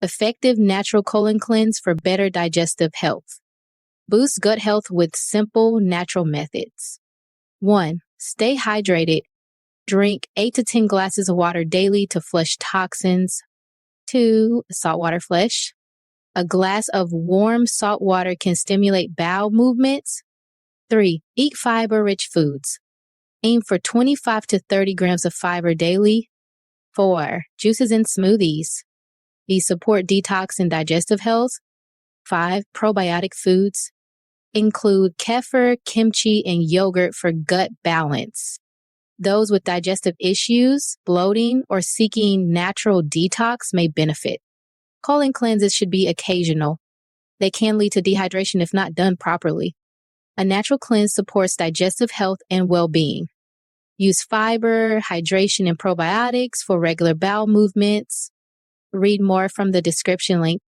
Effective natural colon cleanse for better digestive health. Boost gut health with simple natural methods. 1. Stay hydrated. Drink 8 to 10 glasses of water daily to flush toxins. 2. Saltwater flush. A glass of warm salt water can stimulate bowel movements. 3. Eat fiber-rich foods. Aim for 25 to 30 grams of fiber daily. 4. Juices and smoothies. These support detox and digestive health. 5. Probiotic foods. Include kefir, kimchi, and yogurt for gut balance. Those with digestive issues, bloating, or seeking natural detox may benefit. Colon cleanses should be occasional. They can lead to dehydration if not done properly. A natural cleanse supports digestive health and well-being. Use fiber, hydration, and probiotics for regular bowel movements. Read more from the description link